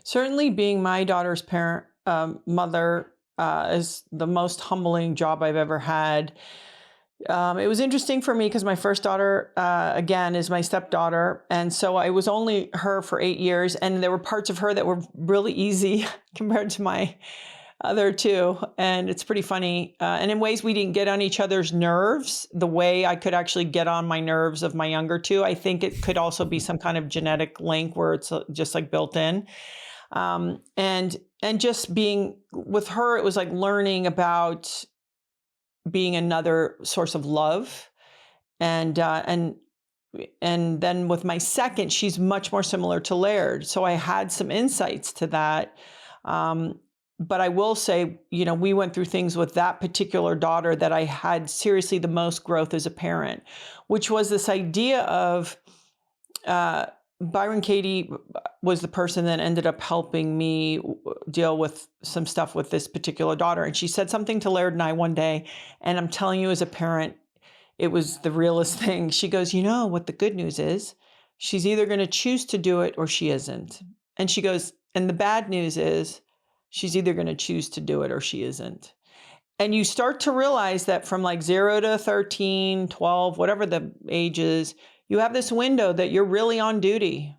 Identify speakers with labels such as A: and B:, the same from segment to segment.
A: Certainly being my daughter's mother, is the most humbling job I've ever had. It was interesting for me because my first daughter, again, is my stepdaughter. And so I was only her for 8 years. And there were parts of her that were really easy compared to my other two. And it's pretty funny. And in ways we didn't get on each other's nerves the way I could actually get on my nerves of my younger two. I think it could also be some kind of genetic link where it's just like built in. And just being with her, it was like learning about being another source of love. And then with my second, she's much more similar to Laird. So I had some insights to that. But I will say, we went through things with that particular daughter that I had seriously the most growth as a parent, which was this idea of, Byron Katie was the person that ended up helping me deal with some stuff with this particular daughter. And she said something to Laird and I one day, and I'm telling you as a parent, it was the realest thing. She goes, what the good news is? She's either going to choose to do it or she isn't. And she goes, and the bad news is she's either going to choose to do it or she isn't. And you start to realize that from like 0 to 13, 12, whatever the age is, you have this window that you're really on duty.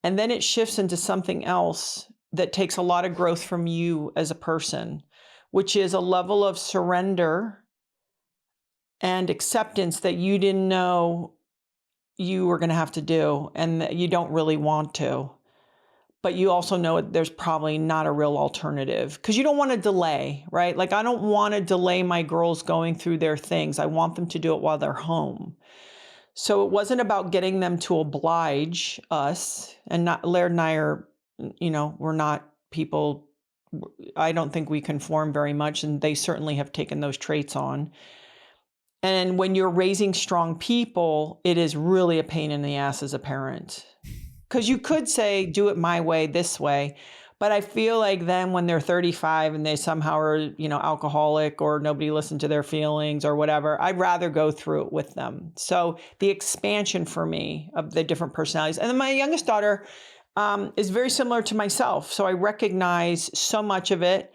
A: And then it shifts into something else that takes a lot of growth from you as a person, which is a level of surrender and acceptance that you didn't know you were going to have to do and that you don't really want to. But you also know there's probably not a real alternative because you don't want to delay, right? Like I don't want to delay my girls going through their things. I want them to do it while they're home. So it wasn't about getting them to oblige us. And Laird and I are, we're not people, I don't think we conform very much. And they certainly have taken those traits on. And when you're raising strong people, it is really a pain in the ass as a parent. Because you could say, do it my way, this way. But I feel like then when they're 35 and they somehow are, alcoholic or nobody listened to their feelings or whatever, I'd rather go through it with them. So the expansion for me of the different personalities. And then my youngest daughter is very similar to myself. So I recognize so much of it.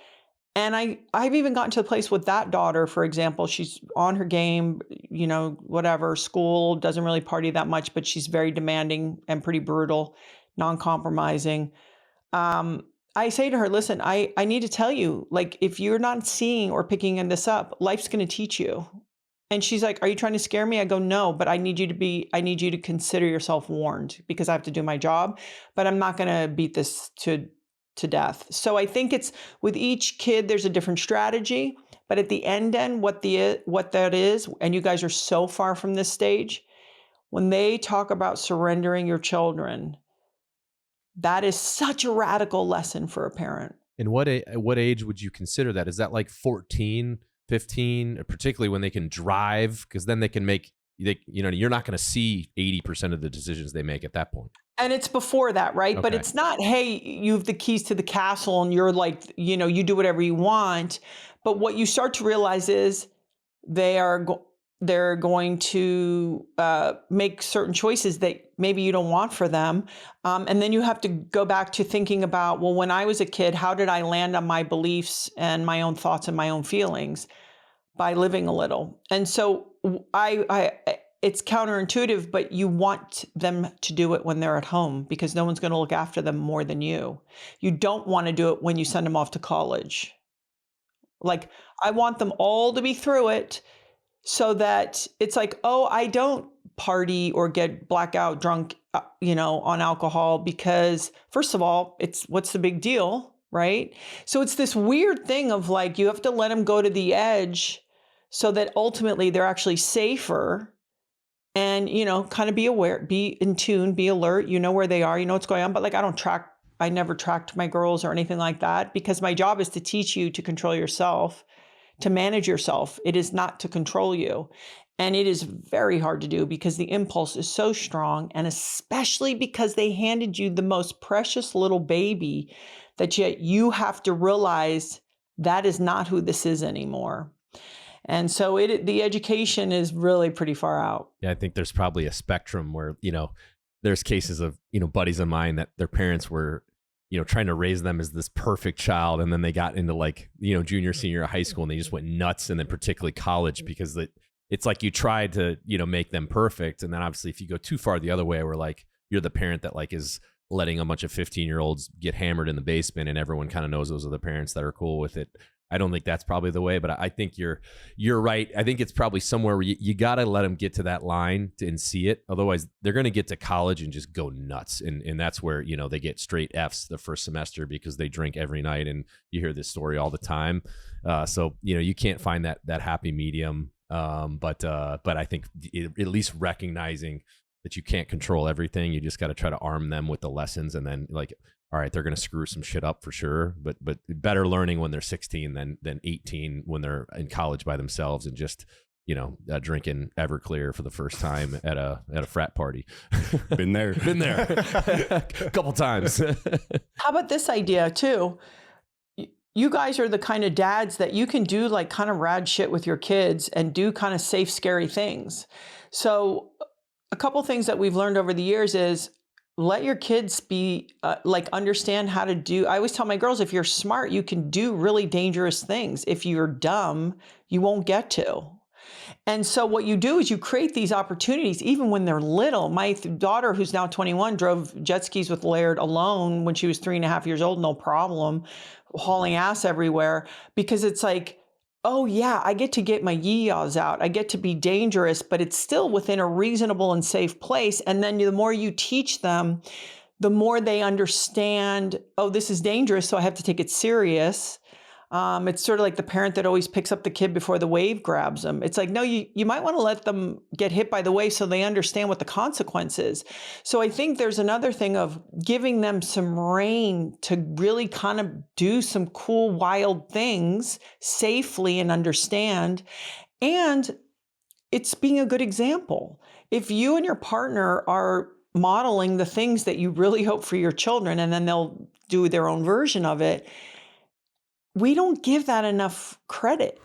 A: And I've even gotten to the place with that daughter, for example, she's on her game, whatever, school, doesn't really party that much, but she's very demanding and pretty brutal, non-compromising. I say to her, listen, I need to tell you, like, if you're not seeing or picking this up, life's going to teach you. And she's like, are you trying to scare me? I go, no, but I need you to consider yourself warned because I have to do my job, but I'm not going to beat this to death. So I think it's with each kid, there's a different strategy, but at the end, what that is, and you guys are so far from this stage, when they talk about surrendering your children, that is such a radical lesson for a parent.
B: And what age would you consider that? Is that like 14, 15, particularly when they can drive? Because then they can make, you're not going to see 80% of the decisions they make at that point.
A: And it's before that, right? Okay. But it's not, hey, you have the keys to the castle and you're like, you do whatever you want. But what you start to realize is they're going to make certain choices that maybe you don't want for them. And then you have to go back to thinking about, well, when I was a kid, how did I land on my beliefs and my own thoughts and my own feelings? By living a little. And so it's counterintuitive, but you want them to do it when they're at home because no one's going to look after them more than you. You don't want to do it when you send them off to college. Like, I want them all to be through it so that it's like, oh, I don't party or get blackout drunk, on alcohol because, first of all, what's the big deal, right? So it's this weird thing of like, you have to let them go to the edge so that ultimately they're actually safer and, kind of be aware, be in tune, be alert, where they are, what's going on. But like, I never tracked my girls or anything like that because my job is to teach you to control yourself, to manage yourself. It is not to control you. And it is very hard to do because the impulse is so strong. And especially because they handed you the most precious little baby that yet you have to realize that is not who this is anymore. And so the education is really pretty far out.
B: Yeah, I think there's probably a spectrum where, there's cases of, buddies of mine that their parents were, trying to raise them as this perfect child. And then they got into like, junior, senior high school, and they just went nuts. And then particularly college, because it's like you tried to, make them perfect. And then obviously if you go too far the other way, where like you're the parent that like is letting a bunch of 15-year-olds get hammered in the basement, and everyone kind of knows those are the parents that are cool with it. I don't think that's probably the way, but I think you're right. I think it's probably somewhere where you got to let them get to that line and see it. Otherwise, they're going to get to college and just go nuts. And that's where, they get straight Fs the first semester because they drink every night. And you hear this story all the time. So, you can't find that happy medium. But I think at least recognizing that you can't control everything. You just got to try to arm them with the lessons, and then like, all right, they're going to screw some shit up for sure, but better learning when they're 16 than 18 when they're in college by themselves and just, drinking Everclear for the first time at a frat party.
C: Been there.
B: A couple times.
A: How about this idea too? You guys are the kind of dads that you can do like kind of rad shit with your kids and do kind of safe, scary things. So a couple things that we've learned over the years is let your kids be like understand how to do. I always tell my girls, if you're smart, you can do really dangerous things. If you're dumb, you won't get to. And so what you do is you create these opportunities even when they're little. My daughter, who's now 21, drove jet skis with Laird alone when she was 3.5 years old, no problem, hauling ass everywhere, because it's like, oh yeah, I get to get my yee-yaws out. I get to be dangerous, but it's still within a reasonable and safe place. And then the more you teach them, the more they understand, oh, this is dangerous, so I have to take it serious. It's sort of like the parent that always picks up the kid before the wave grabs them. It's like, no, you might want to let them get hit by the wave so they understand what the consequence is. So I think there's another thing of giving them some rein to really kind of do some cool, wild things safely and understand. And it's being a good example. If you and your partner are modeling the things that you really hope for your children, and then they'll do their own version of it, we don't give that enough credit.